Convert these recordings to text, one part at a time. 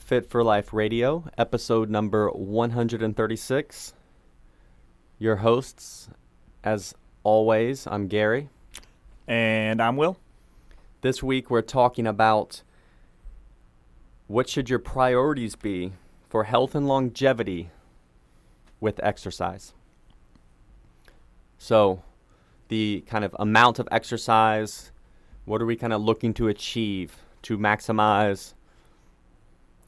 Fit for Life Radio, episode number 136. Your hosts, as always, I'm Gary. And I'm Will. This week we're talking about what should your priorities be for health and longevity with exercise. So the kind of amount of exercise, what are we kind of looking to achieve to maximize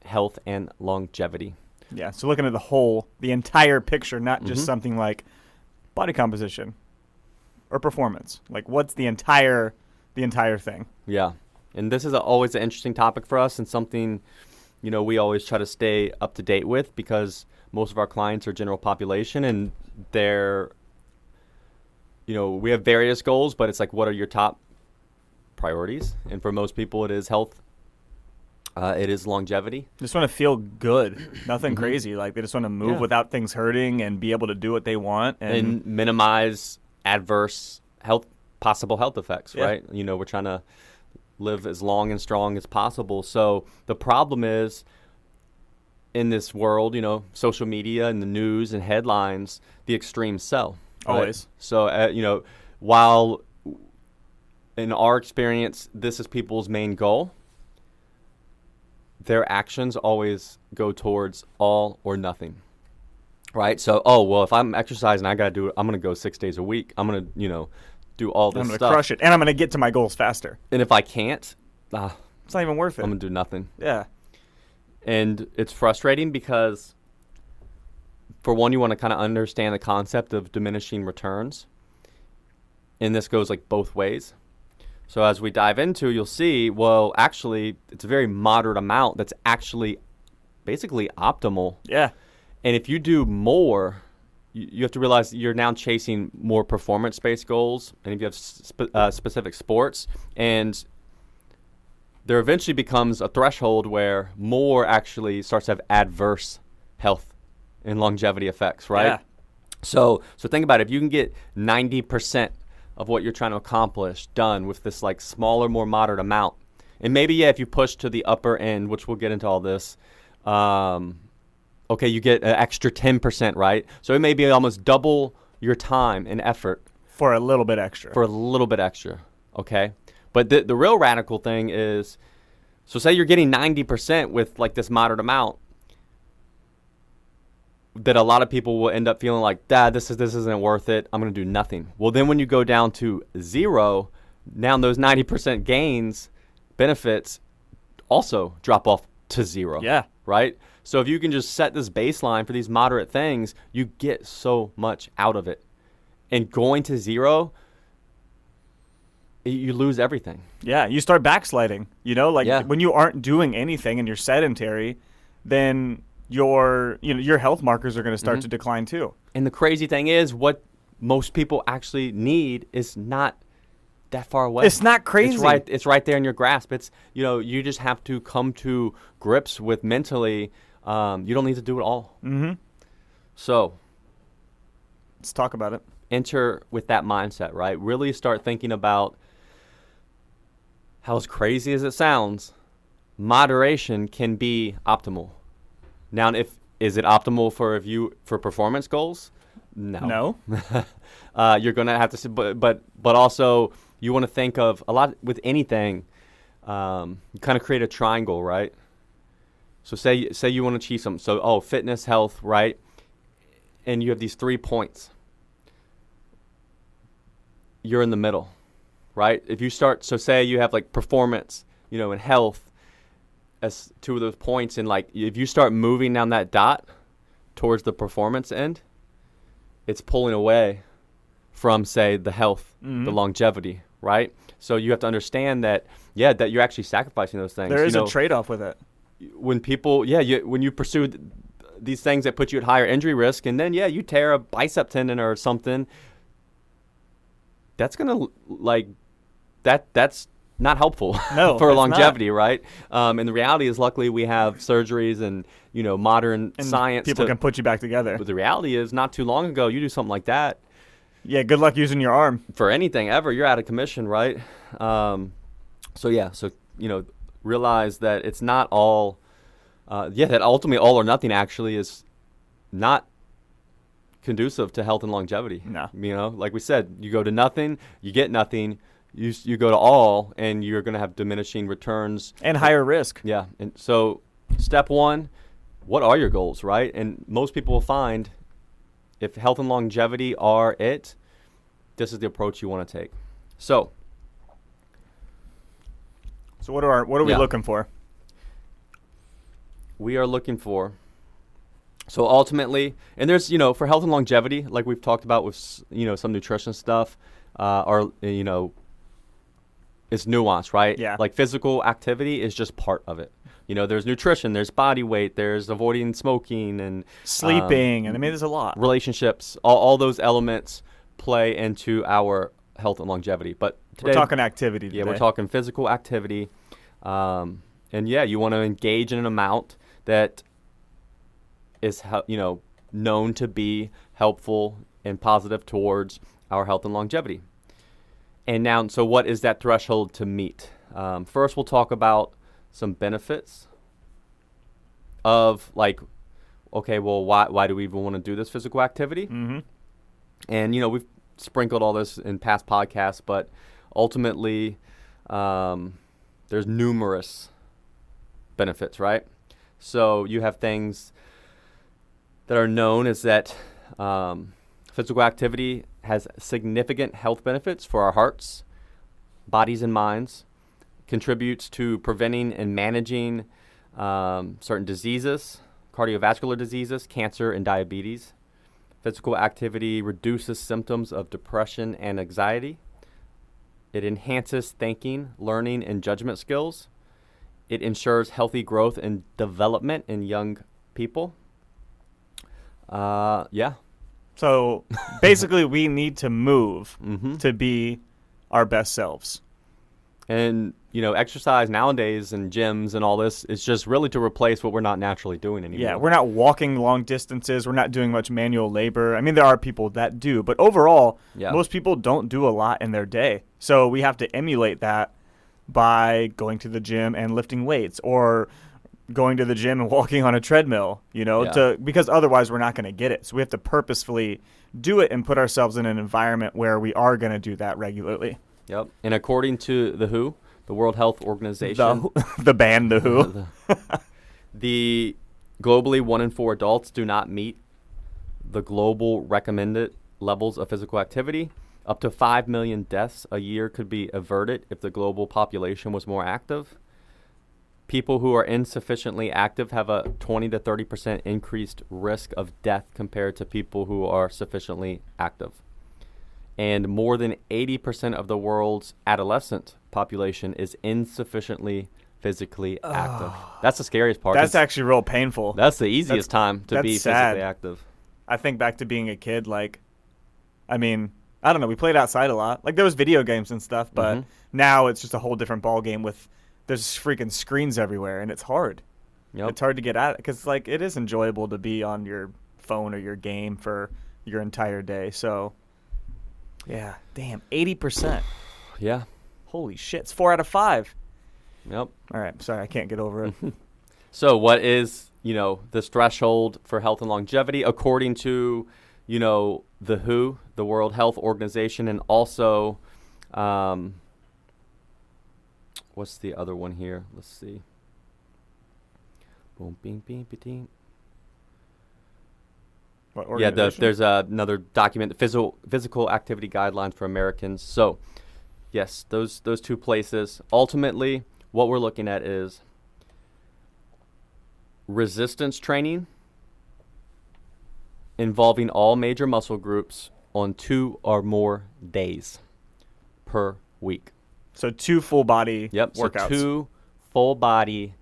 health and longevity? Yeah, so looking at the entire picture, not just something like body composition or performance. Like, what's the entire thing? Yeah, and this is always an interesting topic for us and something, we always try to stay up to date with because most of our clients are general population and they're, we have various goals, but it's like, what are your top priorities? And for most people, it is health. It is longevity. Just want to feel good. Nothing crazy. Like, they just want to move without things hurting and be able to do what they want. And minimize adverse possible health effects, right? We're trying to live as long and strong as possible. So the problem is, in this world, social media and the news and headlines, the extremes sell. Right? Always. So, while in our experience, this is people's main goal, their actions always go towards all or nothing, right? So, if I'm exercising, I'm going to go 6 days a week. I'm going to, do all this stuff. I'm going to crush it. And I'm going to get to my goals faster. And if I can't, it's not even worth it. I'm going to do nothing. Yeah. And it's frustrating because, for one, you want to kind of understand the concept of diminishing returns. And this goes like both ways. So as we dive into, you'll see, well, actually, it's a very moderate amount that's actually basically optimal. Yeah. And if you do more, you have to realize you're now chasing more performance-based goals. And if you have specific sports, and there eventually becomes a threshold where more actually starts to have adverse health and longevity effects, right? Yeah. So think about it. If you can get 90% of what you're trying to accomplish done with this like smaller, more moderate amount. And maybe, if you push to the upper end, which we'll get into all this, you get an extra 10%, right? So it may be almost double your time and effort. For a little bit extra. Okay? But the real radical thing is, so say you're getting 90% with like this moderate amount, that a lot of people will end up feeling like, this isn't worth it. I'm going to do nothing. Well, then when you go down to zero, now those 90% gains, benefits also drop off to zero. Yeah. Right? So if you can just set this baseline for these moderate things, you get so much out of it. And going to zero, you lose everything. Yeah, you start backsliding. When you aren't doing anything and you're sedentary, then your health markers are going to start to decline too. And the crazy thing is, what most people actually need is not that far away. It's not crazy. It's right there in your grasp. It's, you just have to come to grips with mentally, you don't need to do it all. So let's talk about it. Enter with that mindset, right? Really start thinking about how, as crazy as it sounds, moderation can be optimal. Now, is it optimal for performance goals? No. You're going to have to, but also you want to think of a lot with anything. You kind of create a triangle, right? So say you want to achieve something. So fitness, health, right? And you have these 3 points. You're in the middle, right? If you start, so say you have like performance, and health as 2 of those points, and like if you start moving down that dot towards the performance end, it's pulling away from, say, the health, the longevity, right? So you have to understand that you're actually sacrificing those things. There is a trade-off with it. When people, when you pursue these things that put you at higher injury risk, and then you tear a bicep tendon or something, that's gonna that's not helpful for longevity, not. Right? And the reality is, luckily, we have surgeries and modern science. People can put you back together. But the reality is, not too long ago, you do something like that. Yeah, good luck using your arm for anything ever. You're out of commission, right? So realize that it's not all that ultimately all or nothing actually is not conducive to health and longevity. No. You know, like we said, you go to nothing, you get nothing. You go to all, and you're going to have diminishing returns. And higher risk. Yeah. And so step one, what are your goals, right? And most people will find if health and longevity are it, this is the approach you want to take. So what are we looking for? We are looking for, so ultimately, and there's, for health and longevity, like we've talked about with, some nutrition stuff, it's nuanced, right? Yeah. Like physical activity is just part of it. There's nutrition, there's body weight, there's avoiding smoking and sleeping, and I mean, there's a lot. Relationships, all those elements play into our health and longevity. But today, we're talking activity today. Yeah, we're talking physical activity. And yeah, you want to engage in an amount that is, known to be helpful and positive towards our health and longevity. And now, so what is that threshold to meet? First, we'll talk about some benefits of okay, well, why do we even want to do this physical activity? Mm-hmm. And, we've sprinkled all this in past podcasts, but ultimately, there's numerous benefits, right? So you have things that are known as that physical activity has significant health benefits for our hearts, bodies, and minds, contributes to preventing and managing certain diseases, cardiovascular diseases, cancer, and diabetes. Physical activity reduces symptoms of depression and anxiety. It enhances thinking, learning, and judgment skills. It ensures healthy growth and development in young people. Yeah. So basically, we need to move Mm-hmm. to be our best selves. And, exercise nowadays and gyms and all this is just really to replace what we're not naturally doing anymore. Yeah, we're not walking long distances. We're not doing much manual labor. I mean, there are people that do, but overall, most people don't do a lot in their day. So we have to emulate that by going to the gym and lifting weights, or going to the gym and walking on a treadmill, because otherwise we're not going to get it. So we have to purposefully do it and put ourselves in an environment where we are going to do that regularly. Yep. And according to the WHO, the World Health Organization, the band The Who, the globally 1 in 4 adults do not meet the global recommended levels of physical activity. Up to 5 million deaths a year could be averted if the global population was more active. People who are insufficiently active have a 20 to 30% increased risk of death compared to people who are sufficiently active. And more than 80% of the world's adolescent population is insufficiently phically active. That's the scariest part. That's actually real painful. That's the easiest time to be sad. physically active. I think back to being a kid, I don't know, we played outside a lot. There was video games and stuff, but now it's just a whole different ball game with there's freaking screens everywhere, and it's hard. Yep. It's hard to get at it because, it is enjoyable to be on your phone or your game for your entire day. So, yeah, damn, 80%. Yeah. Holy shit, it's 4 out of 5. Yep. All right, sorry, I can't get over it. So what is, this threshold for health and longevity according to, the WHO, the World Health Organization, and also, what's the other one here? Let's see. Boom, bing, bing, bing. Yeah, there's another document, the physical activity guidelines for Americans. So, yes, those two places. Ultimately, what we're looking at is resistance training involving all major muscle groups on 2 or more days per week. So 2 full body workouts. So 2 full body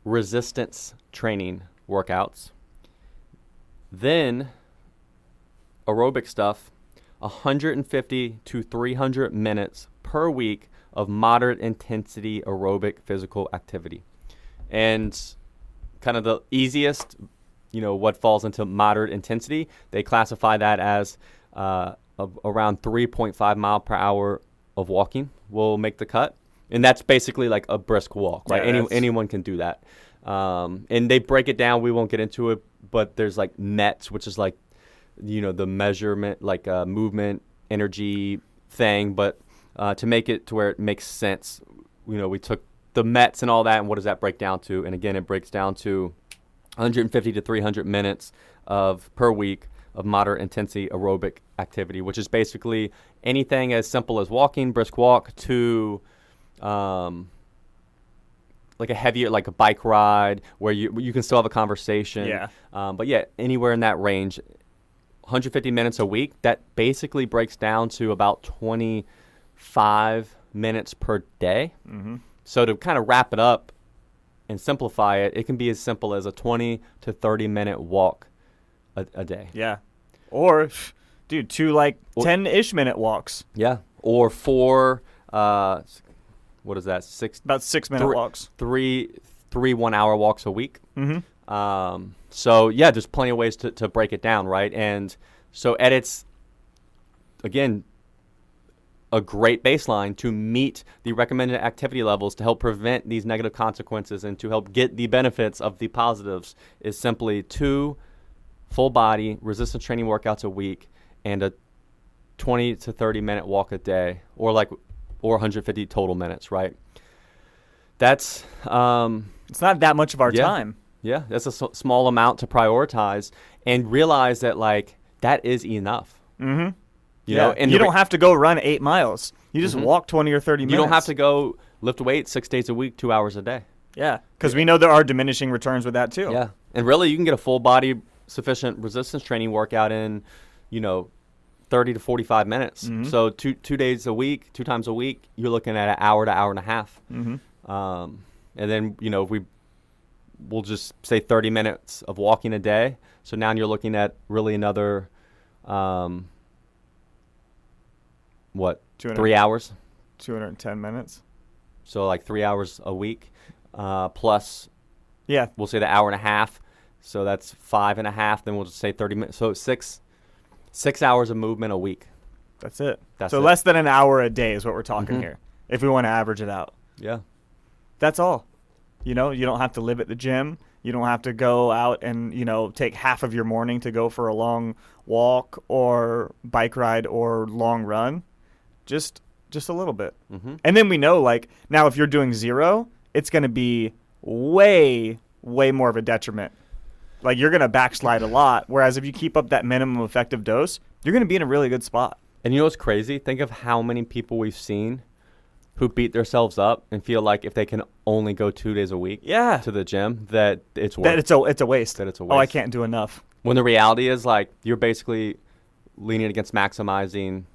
resistance training workouts. Then aerobic stuff, 150 to 300 minutes per week of moderate intensity aerobic physical activity. And kind of the easiest, what falls into moderate intensity, they classify that as around 3.5 mile per hour of walking will make the cut. And that's basically like a brisk walk, right? Anyone can do that. And they break it down. We won't get into it, but there's like METs, which is like, the measurement, like movement, energy thing. But to make it to where it makes sense, we took the METs and all that, and what does that break down to? And again, it breaks down to 150 to 300 minutes per week of moderate intensity aerobic activity, which is basically anything as simple as walking, brisk walk, to like a heavier, like a bike ride where you can still have a conversation. Yeah. But yeah, anywhere in that range, 150 minutes a week, that basically breaks down to about 25 minutes per day. Mm-hmm. So to kind of wrap it up and simplify it, it can be as simple as a 20 to 30 minute walk a day. Yeah. Or, dude, 10-ish minute walks. Yeah. Or 4, what is that? About 6 minute walks. Three 1 hour walks a week. Mm-hmm. So yeah, there's plenty of ways to break it down, right? And so edits, again, a great baseline to meet the recommended activity levels to help prevent these negative consequences and to help get the benefits of the positives is simply 2 full body resistance training workouts a week and a 20 to 30 minute walk a day, or 150 total minutes, right? That's it's not that much of our time. Yeah, that's a small amount to prioritize and realize that that is enough. Mm-hmm. You know, and you don't have to go run 8 miles. You just walk 20 or 30 minutes. You don't have to go lift weights 6 days a week, 2 hours a day. Yeah, because we know there are diminishing returns with that too. Yeah, and really you can get a full body sufficient resistance training workout in, 30 to 45 minutes. Mm-hmm. So 2 days a week, 2 times a week, you're looking at an hour to hour and a half. Mm-hmm. And then, we'll just say 30 minutes of walking a day. So now you're looking at really another, 3 hours? 210 minutes. So 3 hours a week, plus, yeah, we'll say the hour and a half. So that's 5.5. Then we'll just say 30 minutes. So 6 hours of movement a week. That's it. That's so it. Less than an hour a day is what we're talking here, if we want to average it out. Yeah. That's all. You don't have to live at the gym. You don't have to go out and, take half of your morning to go for a long walk or bike ride or long run. Just a little bit. Mm-hmm. And then we know, now if you're doing 0, it's going to be way, way more of a detriment. You're going to backslide a lot. Whereas if you keep up that minimum effective dose, you're going to be in a really good spot. And you know what's crazy? Think of how many people we've seen who beat themselves up and feel like if they can only go 2 days a week to the gym, that it's worth that it's a waste. That it's a waste. Oh, I can't do enough. When the reality is you're basically leaning against maximizing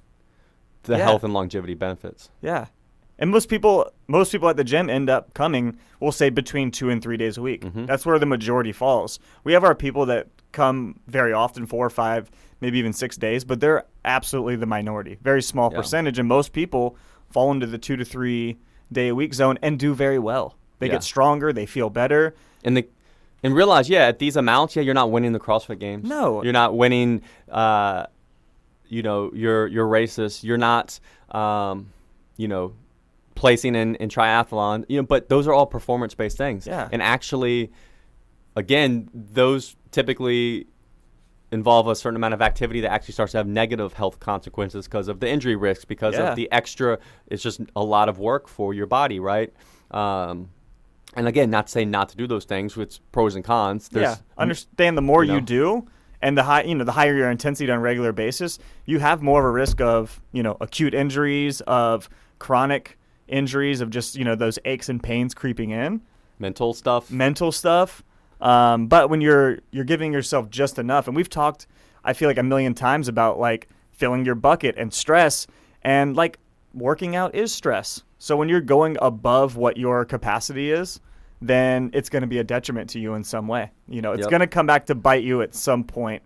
the health and longevity benefits. Yeah. And most people at the gym end up coming, we'll say, between 2 and 3 days a week. Mm-hmm. That's where the majority falls. We have our people that come very often, 4 or 5, maybe even 6 days, but they're absolutely the minority. Very small percentage, and most people fall into the 2 to 3 day a week zone and do very well. They get stronger, they feel better. And realize, at these amounts, you're not winning the CrossFit Games. No. You're not winning, your races. You're not, placing in triathlon. But those are all performance-based things. Yeah. And actually, again, those typically involve a certain amount of activity that actually starts to have negative health consequences because of the injury risks, because of the extra. It's just a lot of work for your body, right? And again, not to say not to do those things, with pros and cons. Understand the more you do, and the higher your intensity on a regular basis, you have more of a risk of acute injuries, of chronic injuries, of just those aches and pains creeping in. Mental stuff. But when you're giving yourself just enough, and we've talked, I feel like, a million times about filling your bucket and stress, and working out is stress. So when you're going above what your capacity is, then it's going to be a detriment to you in some way. It's going to come back to bite you at some point,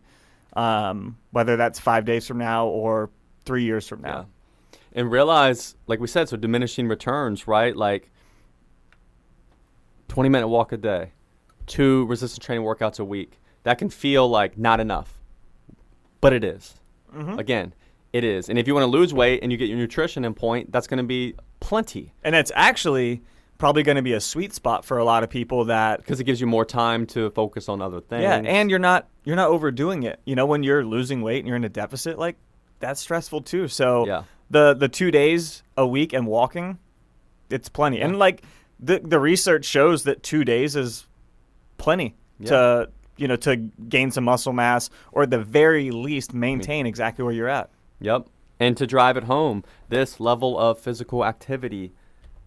whether that's 5 days from now or 3 years from now. Yeah. And realize, like we said, so diminishing returns, right? 20-minute walk a day, 2 resistance training workouts a week. That can feel like not enough, but it is. Mm-hmm. Again, it is. And if you want to lose weight and you get your nutrition in point, that's going to be plenty. And it's actually probably going to be a sweet spot for a lot of people that because it gives you more time to focus on other things. Yeah, and you're not overdoing it. You know, when you're losing weight and you're in a deficit, like that's stressful too. So the 2 days a week and walking, it's plenty. And like the research shows that 2 days is plenty to gain some muscle mass, or at the very least maintain exactly where you're at. Yep. And to drive it home, this level of physical activity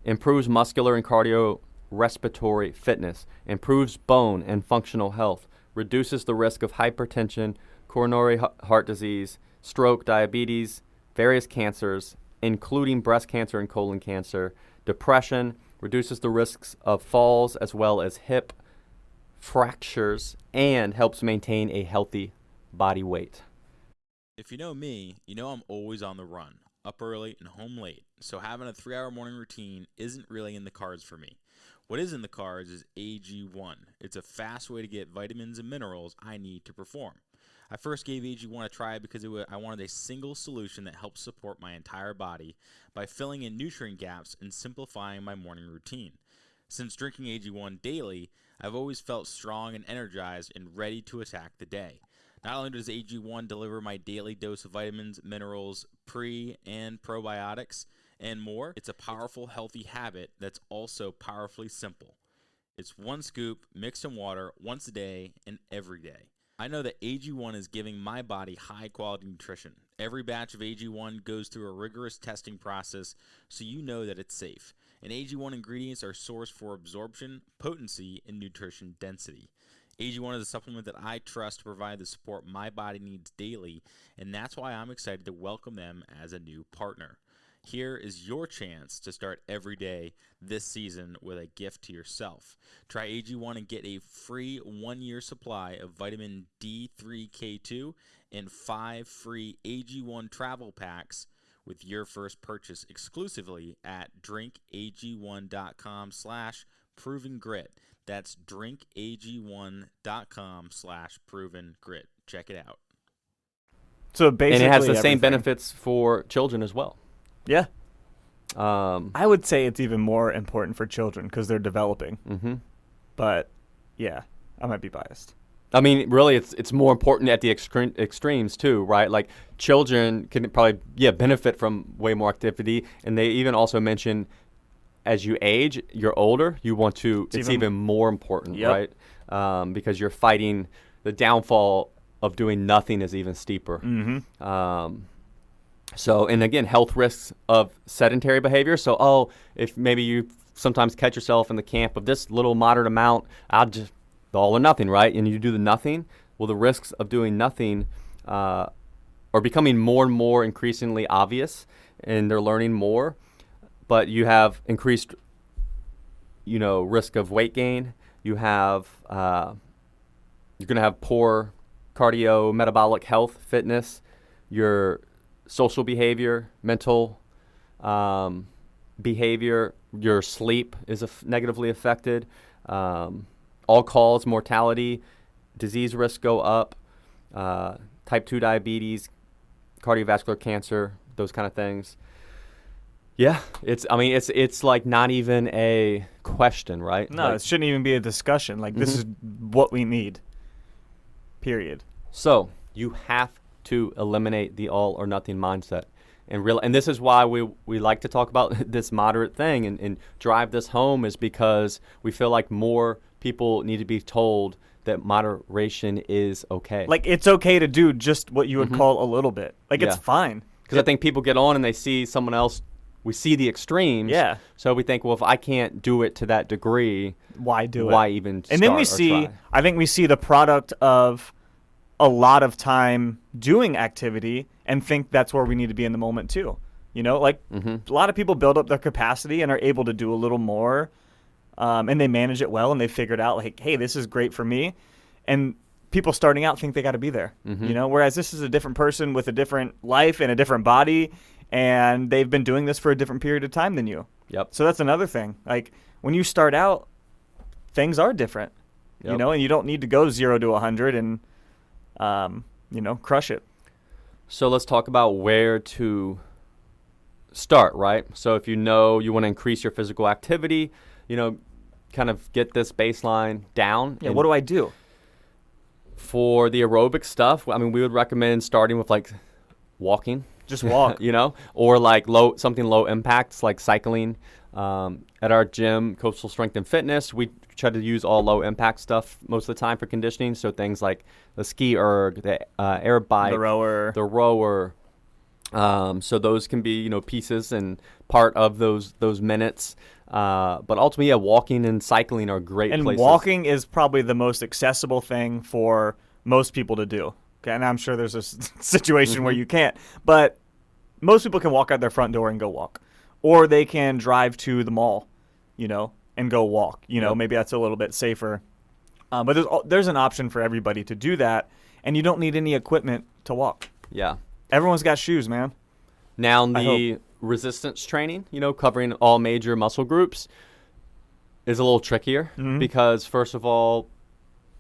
improves muscular and cardiorespiratory fitness, improves bone and functional health, reduces the risk of hypertension, coronary heart disease, stroke, diabetes, various cancers, including breast cancer and colon cancer, depression, reduces the risks of falls as well as hip fractures, and helps maintain a healthy body weight. If you know me, you know I'm always on the run, up early and home late, so having a 3-hour morning routine isn't really in the cards for me. What is in the cards is AG1. It's a fast way to get vitamins and minerals I need to perform. I first gave AG1 a try because I wanted a single solution that helps support my entire body by filling in nutrient gaps and simplifying my morning routine. Since drinking AG1 daily, I've always felt strong and energized and ready to attack the day. Not only does AG1 deliver my daily dose of vitamins, minerals, pre- and probiotics, and more, it's a powerful, healthy habit that's also powerfully simple. It's 1 scoop mixed in water once a day and every day. I know that AG1 is giving my body high-quality nutrition. Every batch of AG1 goes through a rigorous testing process, so you know that it's safe. And AG1 ingredients are sourced for absorption, potency, and nutrition density. AG1 is a supplement that I trust to provide the support my body needs daily, and that's why I'm excited to welcome them as a new partner. Here is your chance to start every day this season with a gift to yourself. Try AG1 and get a free 1-year supply of vitamin D3K2 and 5 free AG1 travel packs with your first purchase exclusively at drinkag1.com/provengrit. That's drinkag1.com/provengrit. Check it out. So basically, and it has the same everything. benefits for children as well. Yeah. I would say it's even more important for children because they're developing. Mm-hmm. But yeah, I might be biased. I mean, really, it's more important at the extremes too, right? Like children can probably benefit from way more activity, and they even also mention as you age, you're older, you want to. It's even more important, right? Because you're fighting the downfall of doing nothing is even steeper. Mm-hmm. So, and again, health risks of sedentary behavior. So, if maybe you sometimes catch yourself in the camp of this little moderate amount, I'll just all or nothing, right? And you do the nothing. Well, the risks of doing nothing are becoming more and more increasingly obvious, and they're learning more. But you have increased, risk of weight gain. You have, you're going to have poor cardio, metabolic health, fitness, your social behavior, mental behavior, your sleep is negatively affected. All-cause mortality, disease risk go up, type 2 diabetes, cardiovascular cancer, those kind of things. Yeah, it's like not even a question, right? No, it shouldn't even be a discussion. Like, this is what we need, period. So you have to eliminate the all or nothing mindset. And this is why we like to talk about this moderate thing and drive this home, is because we feel like more people need to be told that moderation is okay. Like, it's okay to do just what you would call a little bit. Like, it's fine. Because I think people get on and they see someone else. We see the extremes. Yeah. So we think, well, if I can't do it to that degree, why do it? Why even start? And then I think we see the product of a lot of time doing activity and think that's where we need to be in the moment too. A lot of people build up their capacity and are able to do a little more, and they manage it well, and they figured out, like, hey, this is great for me. And people starting out think they got to be there, whereas this is a different person with a different life and a different body, and they've been doing this for a different period of time than you. Yep. So that's another thing. Like, when you start out, things are different, and you don't need to go 0 to 100 and crush it. So let's talk about where to start, right? So if you want to increase your physical activity, kind of get this baseline down. Yeah, what do I do? For the aerobic stuff, I mean, we would recommend starting with like walking. Just walk. Or like something low impact, like cycling. At our gym, Coastal Strength and Fitness, we try to use all low impact stuff most of the time for conditioning. So things like the ski erg, the air bike, the rower. So those can be, pieces and part of those minutes. But ultimately, walking and cycling are great places. And walking is probably the most accessible thing for most people to do. Okay, and I'm sure there's a situation where you can't. But most people can walk out their front door and go walk. Or they can drive to the mall, and go walk. Maybe that's a little bit safer. But there's an option for everybody to do that, and you don't need any equipment to walk. Yeah. Everyone's got shoes, man. Now, the resistance training, covering all major muscle groups is a little trickier because, first of all,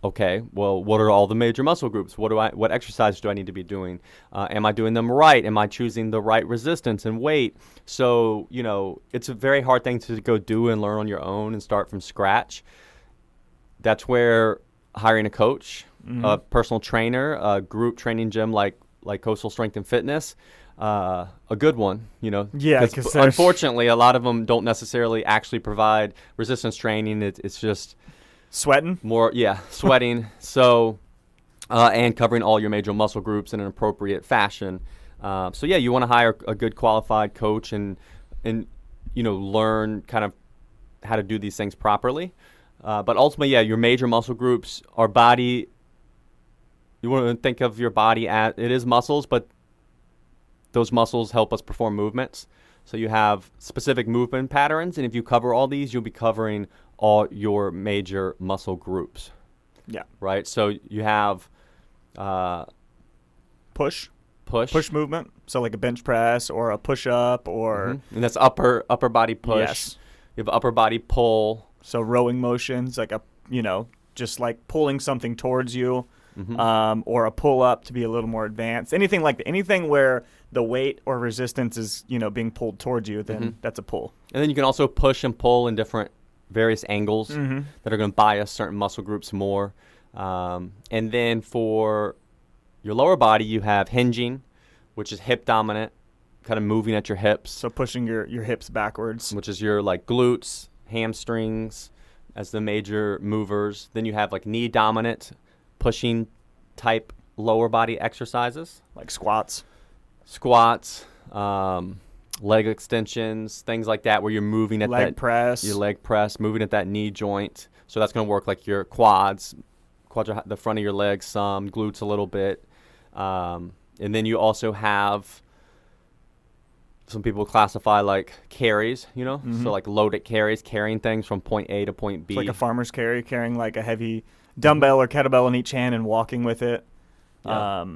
okay, well, what are all the major muscle groups? What exercise do I need to be doing? Am I doing them right? Am I choosing the right resistance and weight? So, it's a very hard thing to go do and learn on your own and start from scratch. That's where hiring a coach, a personal trainer, a group training gym like Coastal Strength and Fitness, a good one, Yeah, because unfortunately, a lot of them don't necessarily actually provide resistance training. It's just sweating. Sweating. So, and covering all your major muscle groups in an appropriate fashion. You want to hire a good qualified coach and learn kind of how to do these things properly. But ultimately, your major muscle groups, our body. You want to think of your body as it is muscles, but those muscles help us perform movements. So you have specific movement patterns, and if you cover all these, you'll be covering all your major muscle groups. Yeah. Right? So you have push push movement. So like a bench press or a push up or and that's upper body push. Yes. You have upper body pull. So rowing motions, like just like pulling something towards you, or a pull up to be a little more advanced. Anything like that. Anything where the weight or resistance is being pulled towards you, then that's a pull. And then you can also push and pull in different various angles that are going to bias certain muscle groups more. And then for your lower body, you have hinging, which is hip dominant, kind of moving at your hips. So pushing your hips backwards. Which is your like glutes, hamstrings as the major movers. Then you have like knee dominant, pushing type lower body exercises. Like squats, leg extensions, things like that, where you're moving at your leg press, moving at that knee joint. So that's going to work like your quads, the front of your legs, some glutes a little bit. And then you also have some people classify like carries, so like loaded carries, carrying things from point A to point B. It's like a farmer's carry, carrying like a heavy dumbbell or kettlebell in each hand and walking with it. Yeah.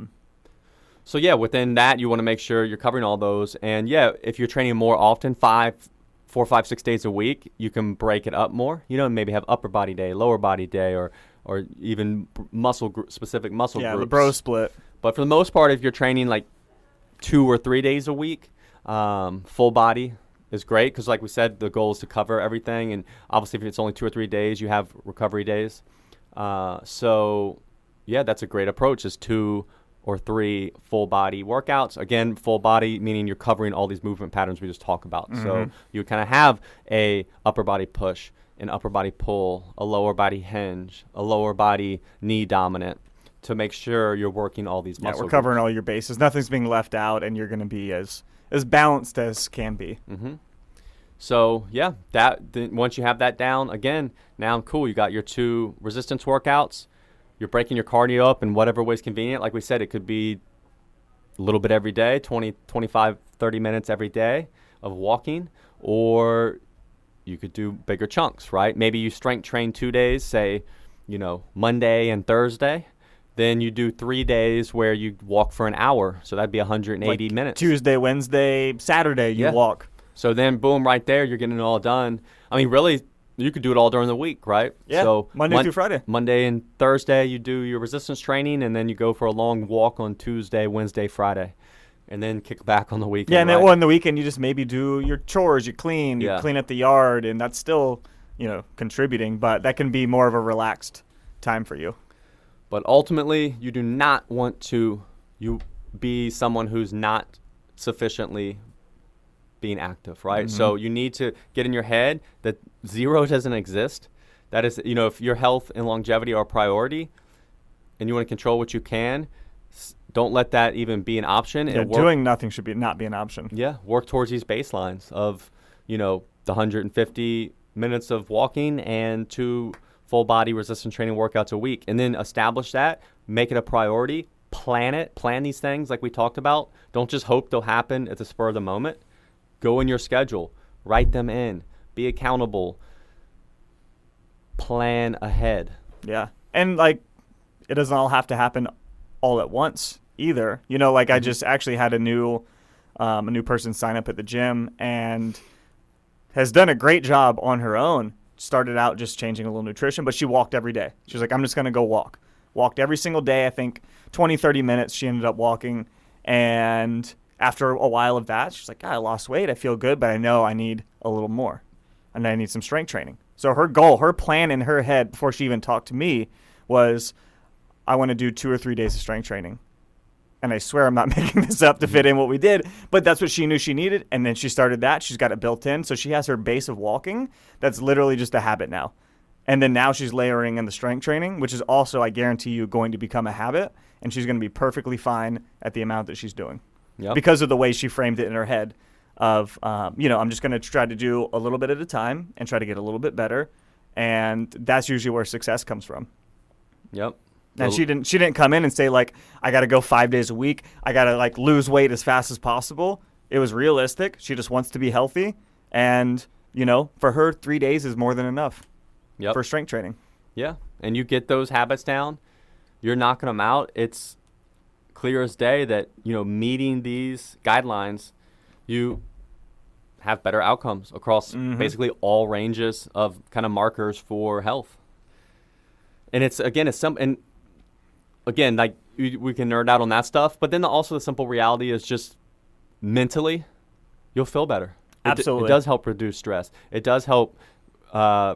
So within that, you want to make sure you're covering all those. And if you're training more often, 4, 5, 6 days a week, you can break it up more. Maybe have upper body day, lower body day, or even specific muscle groups. Yeah, the bro split. But for the most part, if you're training like 2 or 3 days a week, full body is great because, like we said, the goal is to cover everything. And obviously, if it's only 2 or 3 days, you have recovery days. That's a great approach, is 2 or 3 full body workouts. Again, full body meaning you're covering all these movement patterns we just talked about. So you kind of have a upper body push, an upper body pull, a lower body hinge, a lower body knee dominant, to make sure you're working all these muscle we're covering all your bases. Nothing's being left out, and you're going to be as balanced as can be. So once you have that down, again, now cool. You got your 2 resistance workouts. You're breaking your cardio up in whatever way is convenient. Like we said, it could be a little bit every day, 20, 25, 30 minutes every day of walking, or you could do bigger chunks, right? Maybe you strength train 2 days, say, Monday and Thursday. Then you do 3 days where you walk for an hour. So that'd be 180 minutes. Tuesday, Wednesday, Saturday, you walk. So then, boom, right there, you're getting it all done. I mean, really, you could do it all during the week, right? Yeah, so Monday through Friday. Monday and Thursday, you do your resistance training, and then you go for a long walk on Tuesday, Wednesday, Friday. And then kick back on the weekend. Yeah, and then on the weekend, you just maybe do your chores, you clean up the yard, and that's still contributing, but that can be more of a relaxed time for you. But ultimately, you do not want to be someone who's not sufficiently being active, right? Mm-hmm. So you need to get in your head that zero doesn't exist. That is, if your health and longevity are a priority and you want to control what you can, don't let that even be an option. Yeah, doing nothing should not be an option. Yeah, work towards these baselines of, the 150 minutes of walking and 2 full body resistance training workouts a week. And then establish that, make it a priority, plan these things like we talked about. Don't just hope they'll happen at the spur of the moment. Go in your schedule, write them in, be accountable, plan ahead. Yeah. And it doesn't all have to happen all at once either. I just actually had a new person sign up at the gym and has done a great job on her own. Started out just changing a little nutrition, but she walked every day. She was like, I'm just going to go walk. Walked every single day, I think 20, 30 minutes she ended up walking. And after a while of that, she's like, I lost weight. I feel good, but I know I need a little more. And I need some strength training. So her goal, her plan in her head before she even talked to me was, I want to do 2 or 3 days of strength training. And I swear I'm not making this up to fit in what we did, but that's what she knew she needed. And then she started that. She's got it built in. So she has her base of walking. That's literally just a habit now. And then now she's layering in the strength training, which is also, I guarantee you, going to become a habit. And she's going to be perfectly fine at the amount that she's doing. Yep. Because of the way she framed it in her head of, I'm just going to try to do a little bit at a time and try to get a little bit better. And that's usually where success comes from. Yep. And she didn't come in and say, I got to go 5 days a week. I got to, lose weight as fast as possible. It was realistic. She just wants to be healthy. And, for her, 3 days is more than enough for strength training. Yeah. And you get those habits down. You're knocking them out. It's clear as day that, meeting these guidelines, you have better outcomes across basically all ranges of kind of markers for health. And we can nerd out on that stuff, but then also the simple reality is just mentally, you'll feel better. Absolutely. It does help reduce stress. It does help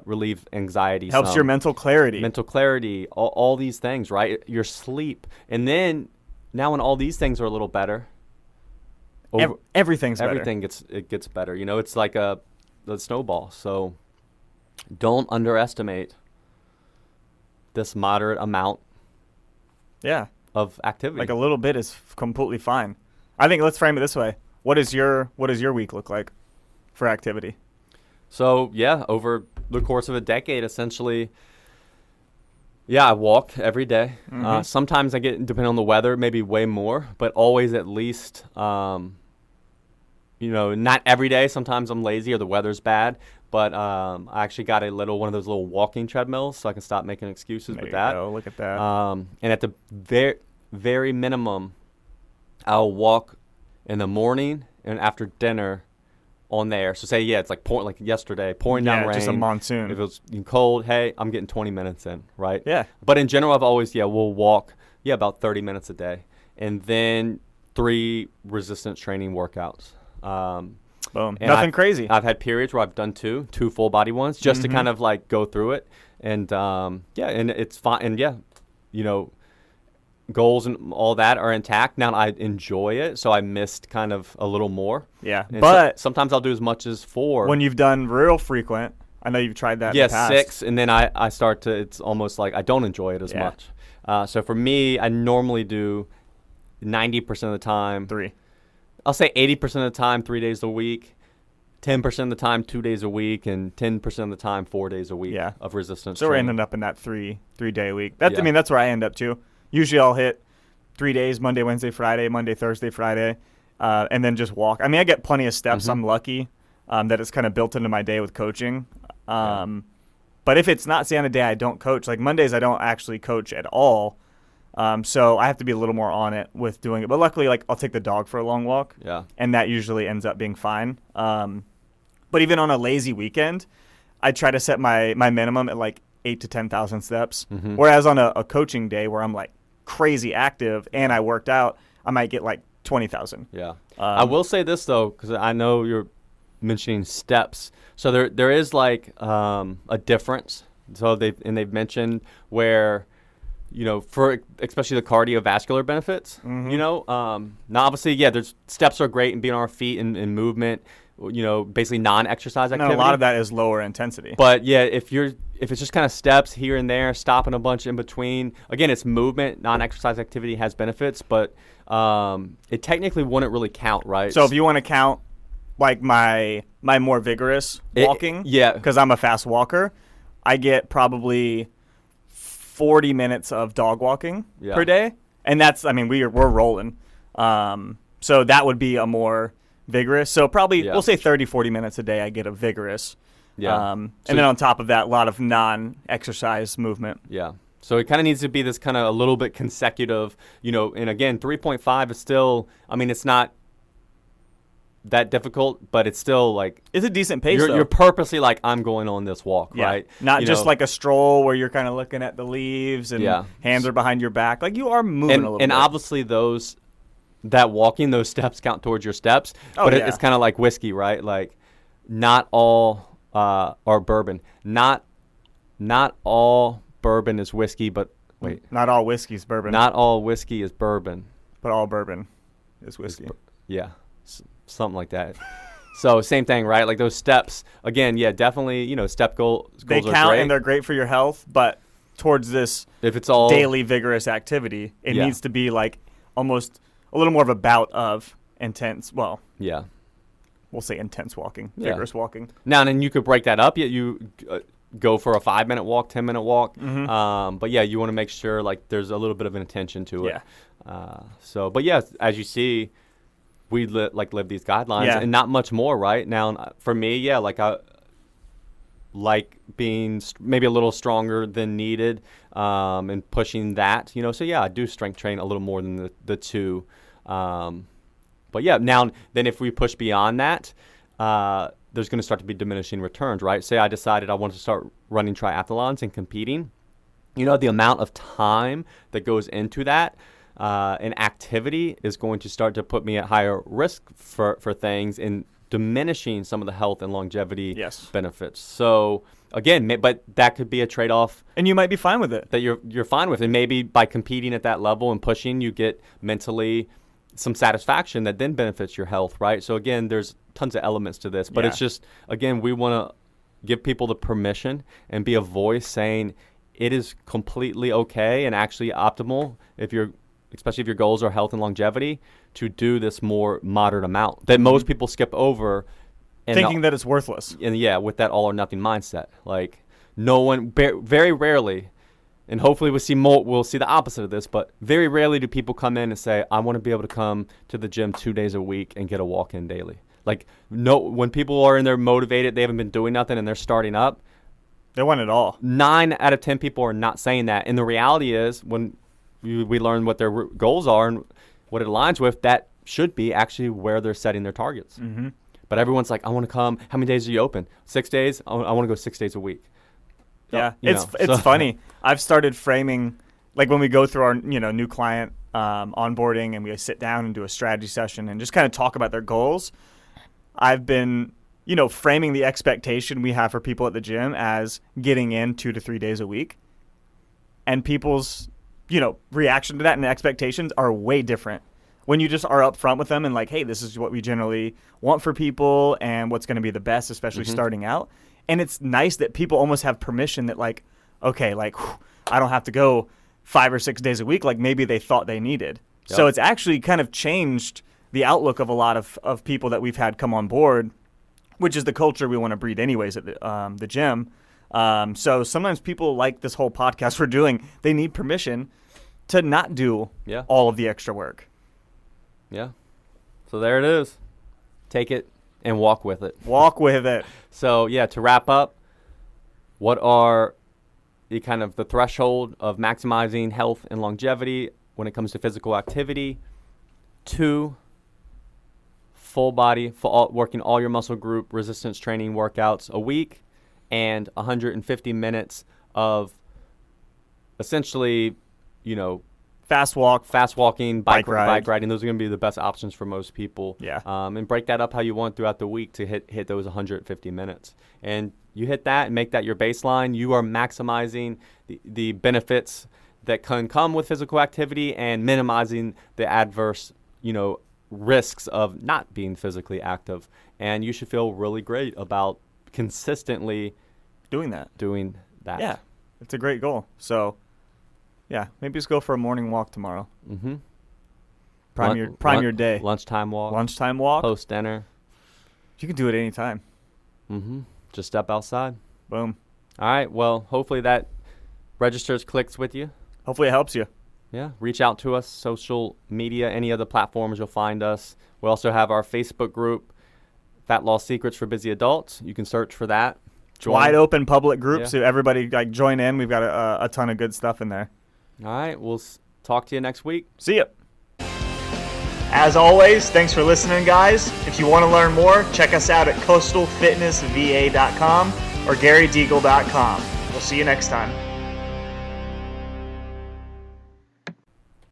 relieve anxiety. Helps your mental clarity. All these things, right? Your sleep. And then now when all these things are a little better, everything gets better. It's like the snowball. So don't underestimate this moderate amount of activity. Like a little bit is completely fine. I think let's frame it this way. What does your week look like for activity? So, over the course of a decade, essentially, I walk every day. Sometimes I get, depending on the weather, maybe way more, but always at least, not every day. Sometimes I'm lazy or the weather's bad, but I actually got one of those little walking treadmills so I can stop making excuses with that. Go. Look at that. And at the very, very minimum, I'll walk in the morning and after dinner on there. So say, it's like yesterday, pouring down rain. Just a monsoon. If it was cold, hey, I'm getting 20 minutes in, right? Yeah. But in general, I've always, we'll walk, about 30 minutes a day. And then 3 resistance training workouts. Boom. Nothing crazy. I've had periods where I've done 2 full body ones just to kind of go through it. And and it's fine. And goals and all that are intact. Now I enjoy it, so I missed kind of a little more. Yeah. And but sometimes I'll do as much as 4. When you've done real frequent, I know you've tried that in the past. 6, and then I start to, it's almost like I don't enjoy it as much. So for me, I normally do 90% of the time. 3. I'll say 80% of the time, 3 days a week, 10% of the time, 2 days a week, and 10% of the time, 4 days a week of resistance So training. we're ending up in that 3 day a week. I mean, that's where I end up too. Usually I'll hit 3 days, Monday, Wednesday, Friday, Monday, Thursday, Friday, and then just walk. I mean, I get plenty of steps. I'm lucky that it's kind of built into my day with coaching. But if it's not, say, on a day I don't coach, like Mondays I don't actually coach at all. So I have to be a little more on it with doing it. But luckily, I'll take the dog for a long walk. Yeah. And that usually ends up being fine. But even on a lazy weekend, I try to set my minimum at 8 to 10,000 steps. Whereas on a coaching day where I'm crazy active and I worked out, I might get 20,000. Yeah. I will say this though, because I know you're mentioning steps. So there is like a difference. So they've mentioned where, for especially the cardiovascular benefits, now obviously, there's steps are great and being on our feet and movement, basically non-exercise activity. No, a lot of that is lower intensity. But yeah, if it's just kind of steps here and there, stopping a bunch in between, again, it's movement, non-exercise activity has benefits, but it technically wouldn't really count, right? So if you want to count like my more vigorous walking, because I'm a fast walker, I get probably 40 minutes of dog walking per day, and that's, we're rolling. So that would be a more vigorous. So probably we'll say 30, 40 minutes a day I get a vigorous. Yeah. And then on top of that, a lot of non-exercise movement. Yeah. So it kind of needs to be this kind of a little bit consecutive, and again, 3.5 is still, it's not that difficult, but it's still like it's a decent pace. You're purposely like, I'm going on this walk, right? Not just like a stroll where you're kind of looking at the leaves and hands are behind your back. Like you are moving a little bit. And obviously those steps count towards your steps, but it's kind of like whiskey, right? Like not all are bourbon. Not all bourbon is whiskey, but wait. Not all whiskey is bourbon. Not all whiskey is bourbon. But all bourbon is whiskey. Something like that. So same thing, right? Like those steps, again, definitely, step goals they count are great. And they're great for your health, but towards this if it's all daily vigorous activity, it needs to be like almost a little more of a bout of intense, we'll say intense walking, vigorous walking. Now, and then you could break that up. You go for a 5-minute walk, 10-minute walk. Mm-hmm. But you want to make sure like there's a little bit of an intention to it. As you see, we live these guidelines and not much more, right? Now, for me, I like being maybe a little stronger than needed and pushing that, So, I do strength train a little more than the two. Now, then if we push beyond that, there's going to start to be diminishing returns, right? Say I decided I want to start running triathlons and competing. The amount of time that goes into that and activity is going to start to put me at higher risk for things and diminishing some of the health and longevity benefits. So again, but that could be a trade-off, and you might be fine with it. That you're fine with, and maybe by competing at that level and pushing, you get mentally some satisfaction that then benefits your health, right? So again, there's tons of elements to this, but it's just, again, we want to give people the permission and be a voice saying it is completely okay and actually optimal especially if your goals are health and longevity, to do this more moderate amount that most people skip over. Thinking that it's worthless. And with that all or nothing mindset. Like no one, very rarely, and hopefully we'll see the opposite of this, but very rarely do people come in and say, I want to be able to come to the gym 2 days a week and get a walk-in daily. Like when people are in there motivated, they haven't been doing nothing and they're starting up. They want it all. 9 out of 10 people are not saying that. And the reality is when we learn what their goals are and what it aligns with, that should be actually where they're setting their targets. Mm-hmm. But everyone's like, I want to come. How many days are you open? 6 days? I want to go 6 days a week. Yeah, it's funny. I've started framing, like when we go through our new client onboarding and we sit down and do a strategy session and just kind of talk about their goals. I've been, framing the expectation we have for people at the gym as getting in 2 to 3 days a week. And people's reaction to that and expectations are way different when you just are upfront with them and like, hey, this is what we generally want for people and what's going to be the best, especially starting out. And it's nice that people almost have permission that like, okay, like I don't have to go 5 or 6 days a week like maybe they thought they needed. Yep. So it's actually kind of changed the outlook of a lot of people that we've had come on board, which is the culture we want to breed anyways at the gym. So sometimes people like this whole podcast we're doing, they need permission to not do all of the extra work. Yeah. So there it is. Take it and walk with it. Walk with it. So to wrap up, what are the kind of the threshold of maximizing health and longevity when it comes to physical activity? 2, full body, working all your muscle group resistance training workouts a week, and 150 minutes of essentially, Fast walking, bike ride. riding. Those are going to be the best options for most people. Yeah. And break that up how you want throughout the week to hit those 150 minutes. And you hit that and make that your baseline. You are maximizing the benefits that can come with physical activity and minimizing the adverse, risks of not being physically active. And you should feel really great about consistently doing that. Yeah. It's a great goal. So, yeah, maybe just go for a morning walk tomorrow. Mm-hmm. Prime your day. Lunchtime walk. Post dinner. You can do it anytime. Mm-hmm. Just step outside. Boom. All right. Well, hopefully that registers, clicks with you. Hopefully it helps you. Yeah. Reach out to us, social media, any other platforms, you'll find us. We also have our Facebook group, Fat Loss Secrets for Busy Adults. You can search for that. Wide open public group, so everybody join in. We've got a ton of good stuff in there. All right. We'll talk to you next week. See ya. As always, thanks for listening, guys. If you want to learn more, check us out at coastalfitnessva.com or garydeagle.com. We'll see you next time.